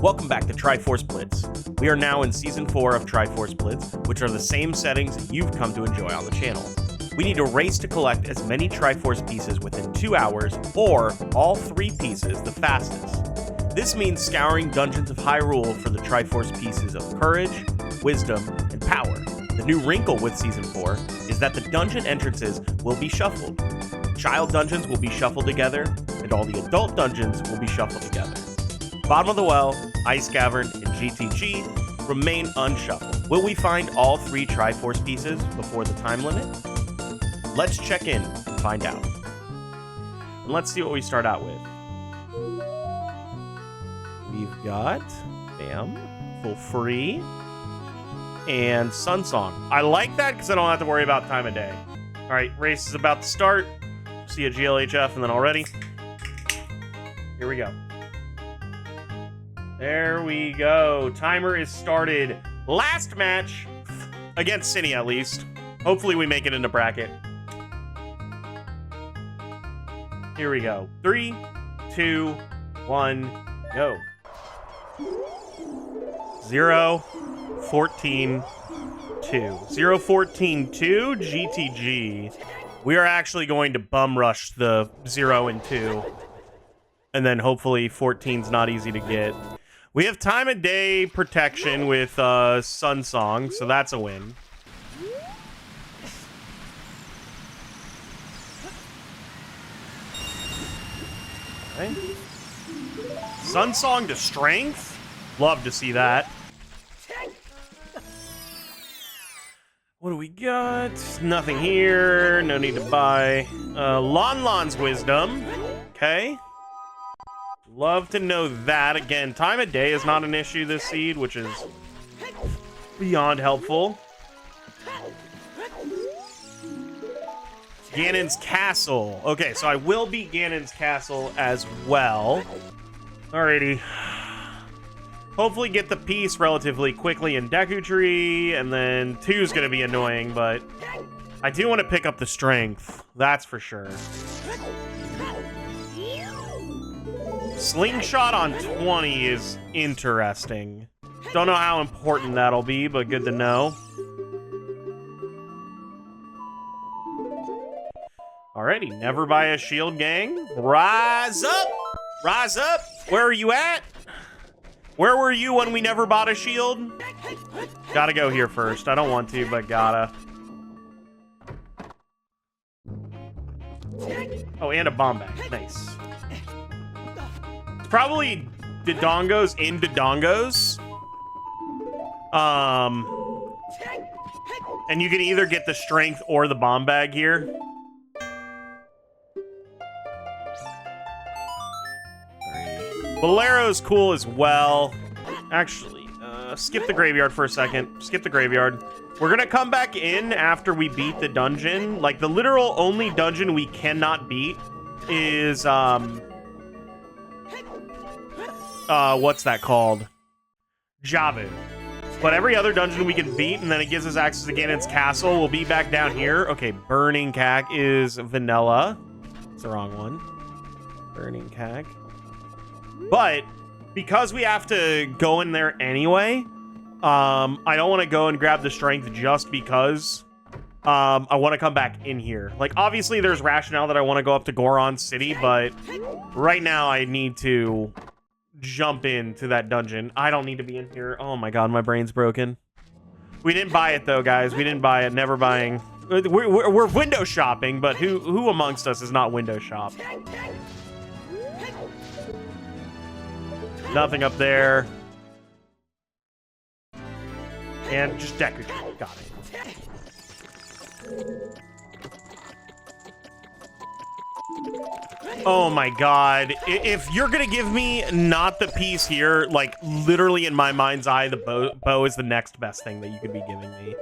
Welcome back to Triforce Blitz. We are now in Season 4 of Triforce Blitz, which are the same settings that you've come to enjoy on the channel. We need to race to collect as many Triforce pieces within 2 hours, or all 3 pieces the fastest. This means scouring dungeons of Hyrule for the Triforce pieces of Courage, Wisdom, and Power. The new wrinkle with Season 4 is that the dungeon entrances will be shuffled. Child dungeons will be shuffled together, and all the adult dungeons will be shuffled together. Bottom of the Well, Ice Cavern, and GTG remain unshuffled. Will we find all 3 Triforce pieces before the time limit? Let's check in and find out. And let's see what we start out with. We've got, bam, full free, and Sun Song. I like that because I don't have to worry about time of day. All right, race is about to start. See a GLHF and then already. Here we go. There we go. Timer is started. Last match against City, at least. Hopefully we make it into bracket. Here we go. 3, 2, 1, go. 0, 14, 2. 0, 14, 2, GTG. We are actually going to bum rush the 0 and 2. And then hopefully 14's not easy to get. We have time of day protection with Sun Song, so that's a win. Okay. Sun Song to strength. Love to see that. What do we got? Nothing here. No need to buy. Lon Lon's Wisdom. Okay. Love to know that. Again, time of day is not an issue this seed, which is beyond helpful. Ganon's Castle. Okay, so I will beat Ganon's Castle as well. Alrighty. Hopefully get the piece relatively quickly in Deku Tree, and then 2's going to be annoying, but I do want to pick up the strength. That's for sure. Slingshot on 20 is interesting. Don't know how important that'll be, but good to know. Alrighty, never buy a shield, gang. Rise up! Rise up! Where are you at? Where were you when we never bought a shield? Gotta go here first. I don't want to, but gotta. Oh, and a bomb bag. Nice. Probably Dodongos in Dodongos. And you can either get the strength or the bomb bag here. Bolero's cool as well. Actually, skip the graveyard for a second. Skip the graveyard. We're gonna come back in after we beat the dungeon. Like, the literal only dungeon we cannot beat is, what's that called? Javu. But every other dungeon we can beat, and then it gives us access to Ganon's Castle. We'll be back down here. Okay, Burning Cack is vanilla. It's the wrong one. Burning Cack. But because we have to go in there anyway, I don't want to go and grab the strength just because I want to come back in here. Like, obviously there's rationale that I want to go up to Goron City, but right now I need to jump into that dungeon. I don't need to be in here. Oh my god, my brain's broken. We didn't buy it though, guys. We didn't buy it. Never buying. We're window shopping, but who amongst us is not window shop? Nothing up there. And just Deku Tree. Got it. Oh my god. If you're gonna give me not the piece here, like, literally in my mind's eye, the bow is the next best thing that you could be giving me.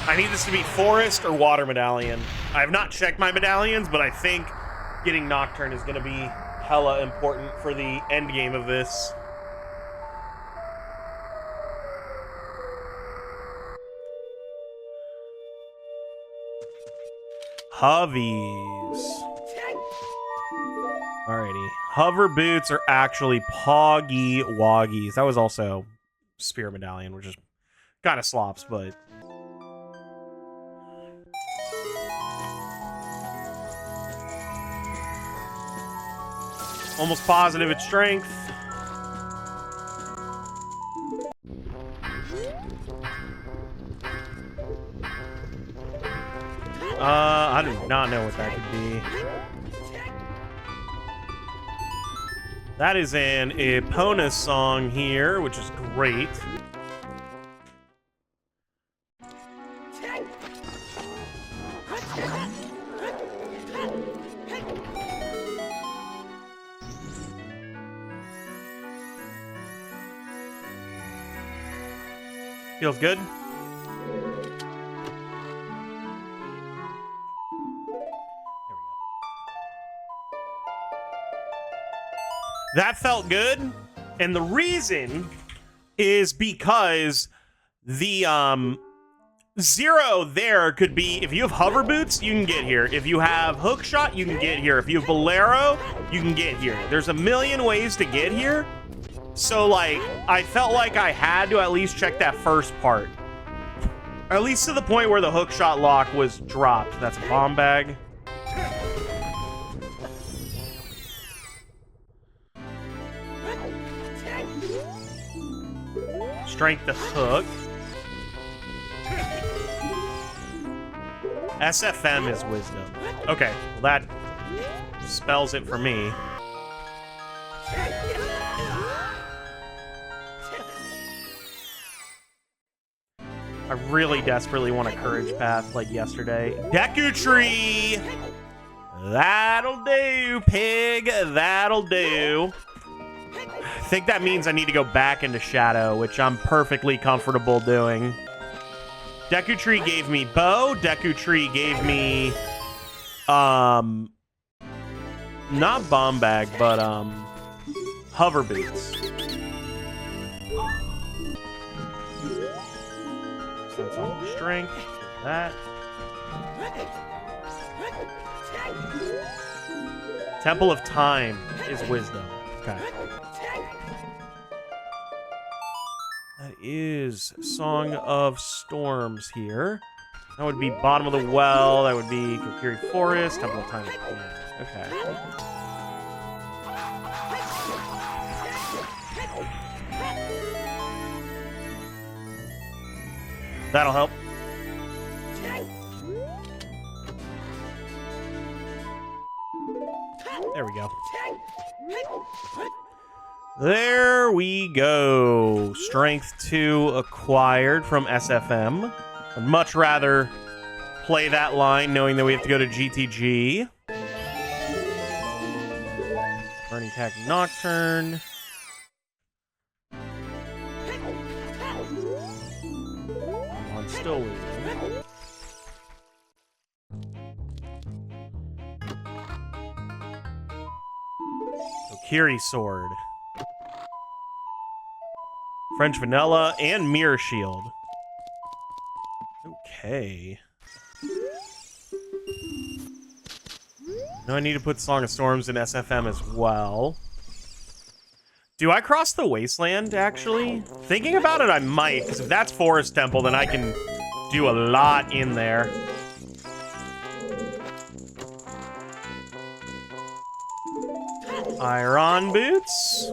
I need this to be Forest or Water Medallion. I have not checked my medallions, but I think getting Nocturne is gonna be hella important for the end game of this. Hovies. Alrighty. Hover boots are actually Poggy Woggies. That was also Spear Medallion, which is kind of slops, but... Almost positive it's strength. I do not know what that could be. That is an Epona song here, which is great. Feels good. There we go. That felt good, and the reason is because the zero there could be, if you have hover boots, you can get here. If you have hook shot, you can get here. If you have bolero, you can get here. There's a million ways to get here. So, like, I felt like I had to at least check that first part. At least to the point where the hookshot lock was dropped. That's a bomb bag. Strength to hook. SFM is wisdom. Okay, well that spells it for me. I really desperately want a courage path like yesterday. Deku Tree! That'll do, pig. That'll do. I think that means I need to go back into Shadow, which I'm perfectly comfortable doing. Deku Tree gave me bow. Deku Tree gave me, not bomb bag, but, hover boots. So it's on strength. That. Temple of Time is wisdom. Okay. That is Song of Storms here. That would be Bottom of the Well. That would be Kokiri Forest. Temple of Time. Yeah. Okay. That'll help. There we go. There we go. Strength 2 acquired from SFM. I'd much rather play that line knowing that we have to go to GTG. Burning Tack Nocturne. I'm on still with you. Kokiri Sword. French Vanilla and Mirror Shield. Okay. Now I need to put Song of Storms in SFM as well. Do I cross the Wasteland, actually? Thinking about it, I might, because if that's Forest Temple, then I can do a lot in there. Iron Boots.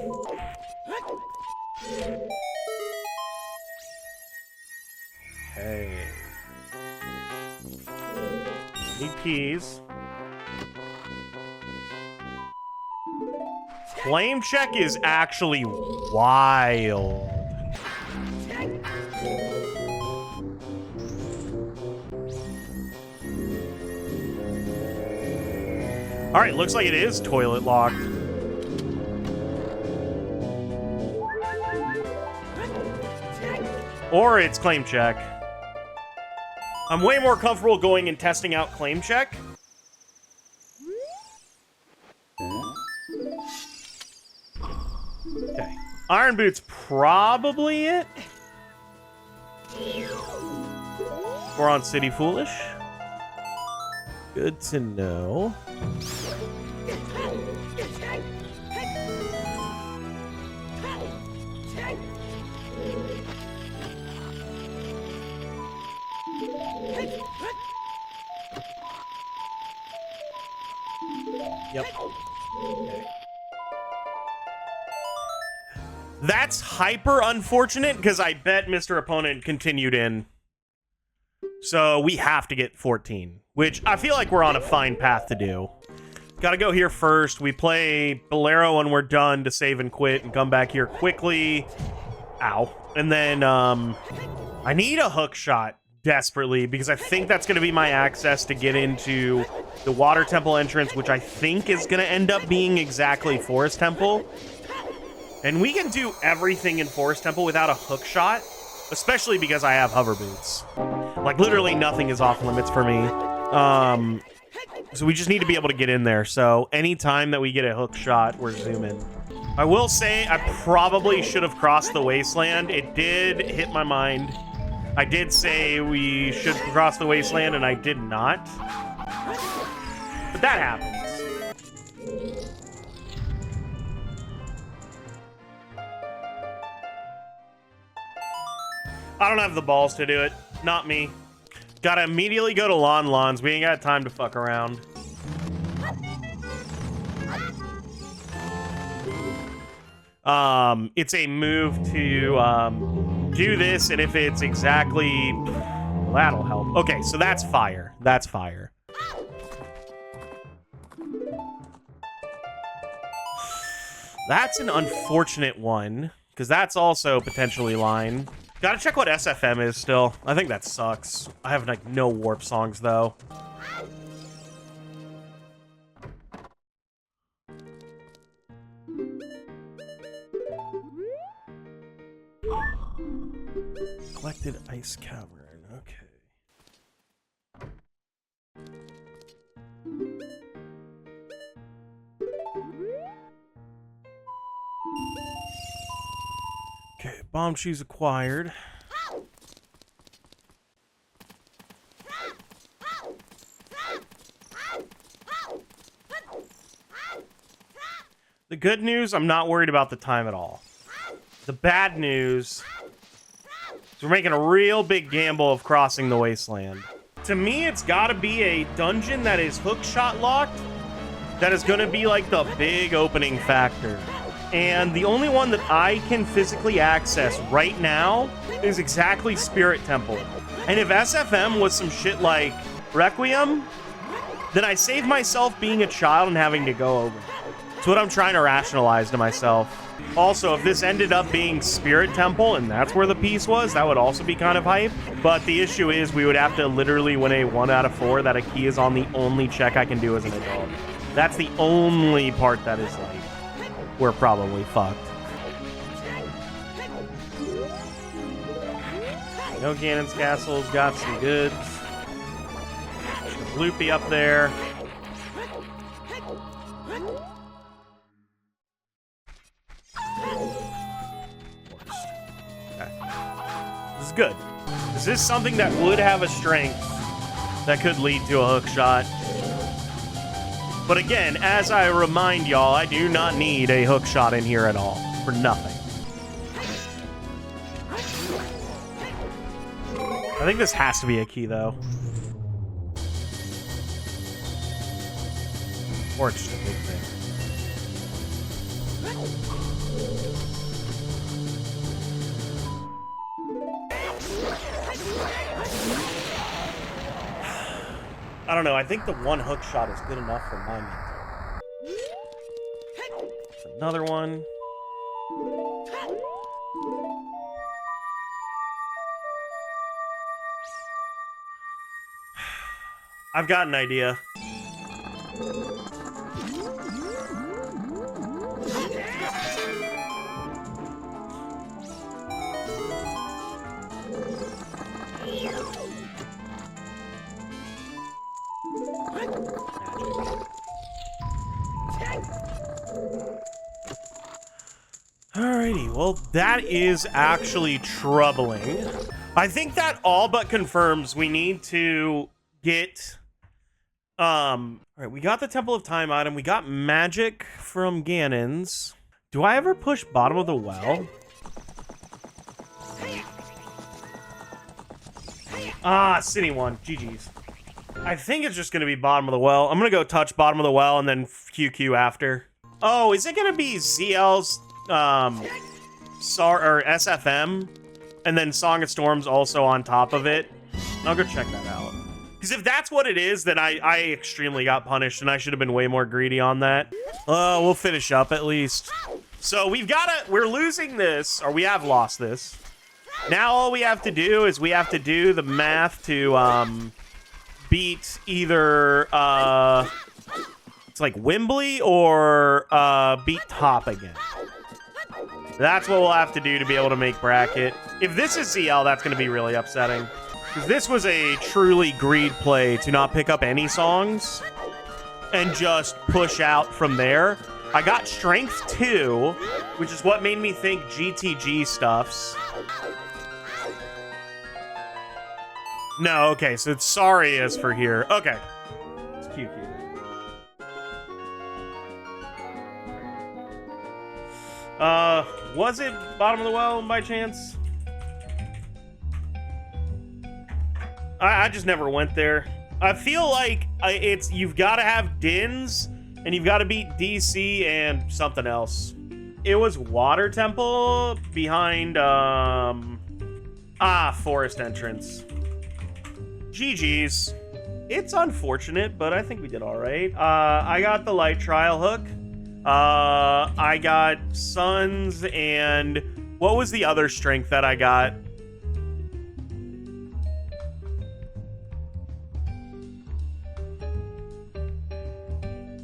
Okay. Need keys. Flame check is actually wild. All right, looks like it is toilet locked. Or it's claim check. I'm way more comfortable going and testing out claim check. Okay. Iron Boot's probably it. We're on City Foolish. Good to know. Yep. Okay. That's hyper unfortunate because I bet Mr. Opponent continued in. So we have to get 14, which I feel like we're on a fine path to do. Gotta go here first. We play Bolero when we're done to save and quit and come back here quickly. Ow. And then I need a hook shot desperately because I think that's going to be my access to get into the Water Temple entrance, which I think is going to end up being exactly Forest Temple. And we can do everything in Forest Temple without a hook shot, especially because I have hover boots. Like, literally nothing is off limits for me. So we just need to be able to get in there. So anytime that we get a hook shot, we're zooming. I will say I probably should have crossed the wasteland. It did hit my mind. I did say we should cross the wasteland, and I did not. But that happens. I don't have the balls to do it. Not me. Gotta immediately go to Lons. We ain't got time to fuck around. It's a move to do this, and if it's exactly... Well, that'll help. Okay, so that's fire. That's fire. That's an unfortunate one, because that's also potentially line. Gotta check what SFM is still. I think that sucks. I have, like, no warp songs, though. Collected Ice Cavern. Okay. Okay, bomb shoes acquired. The good news, I'm not worried about the time at all. The bad news is we're making a real big gamble of crossing the wasteland. To me, it's got to be a dungeon that is hookshot locked. That is going to be like the big opening factor. And the only one that I can physically access right now is exactly Spirit Temple. And if SFM was some shit like Requiem, then I save myself being a child and having to go over. It's what I'm trying to rationalize to myself. Also, if this ended up being Spirit Temple and that's where the piece was, that would also be kind of hype. But the issue is we would have to literally win a 1 out of 4 that a key is on the only check I can do as an adult. That's the only part that is like, we're probably fucked. No Ganon's Castle's got some goods. Loopy up there. Okay. This is good. This is something that would have a strength that could lead to a hook shot. But again, as I remind y'all, I do not need a hook shot in here at all. For nothing. I think this has to be a key, though. Or it's just a big thing. I don't know. I think the one hook shot is good enough for my mental. Another one. I've got an idea. Alrighty, well, that is actually troubling. I think that all but confirms we need to get... Alright, we got the Temple of Time item. We got magic from Ganon's. Do I ever push bottom of the well? Ah, City 1. GG's. I think it's just going to be bottom of the well. I'm going to go touch bottom of the well and then QQ after. Oh, is it going to be ZL's SFM and then Song of Storms also on top of it? I'll go check that out. Because if that's what it is, then I extremely got punished and I should have been way more greedy on that. We'll finish up at least. So we're losing this, or we have lost this. Now all we have to do is we have to do the math to beat either it's like Wembley or beat top again. That's what we'll have to do to be able to make bracket. If this is CL, that's going to be really upsetting. Because this was a truly greed play to not pick up any songs and just push out from there. I got Strength 2, which is what made me think GTG stuffs. No, okay, so it's Sorry is for here. Okay. It's cute. Was it bottom of the well by chance? I just never went there. I feel like you've got to have Dins and you've got to beat DC and something else. It was Water Temple behind Forest Entrance. GG's. It's unfortunate, but I think we did all right. I got the Light Trial hook. I got Suns, and what was the other strength that I got?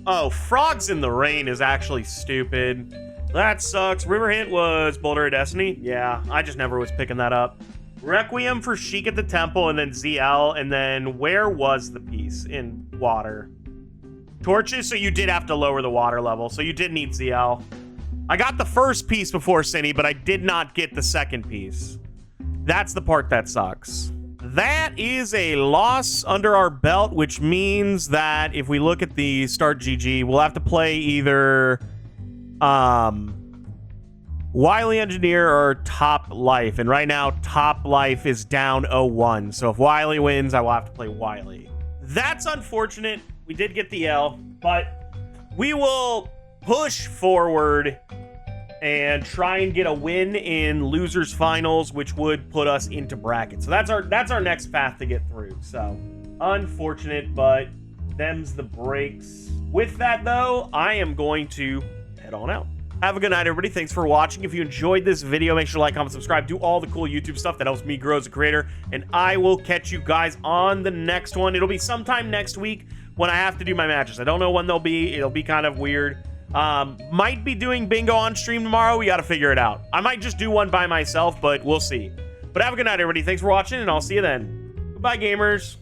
Oh, Frogs in the Rain is actually stupid. That sucks. River Hint was Boulder of Destiny. Yeah, I just never was picking that up. Requiem for Sheik at the Temple, and then ZL, and then where was the piece? In water. Torches, so you did have to lower the water level, so you did need ZL. I got the first piece before Cindy, but I did not get the second piece. That's the part that sucks. That is a loss under our belt, which means that if we look at the start GG, we'll have to play either Wily Engineer or Top Life. And right now, Top Life is down 0-1. So if Wily wins, I will have to play Wily. That's unfortunate. We did get the L, but we will push forward and try and get a win in losers finals, which would put us into bracket. So that's our next path to get through. So unfortunate, but them's the breaks. With that though, I am going to head on out. Have a good night, everybody. Thanks for watching. If you enjoyed this video, make sure to like, comment, subscribe, do all the cool YouTube stuff that helps me grow as a creator, and I will catch you guys on the next one. It'll be sometime next week when I have to do my matches. I don't know when they'll be. It'll be kind of weird. Might be doing bingo on stream tomorrow. We got to figure it out. I might just do one by myself, but we'll see. But have a good night, everybody. Thanks for watching, and I'll see you then. Goodbye, gamers.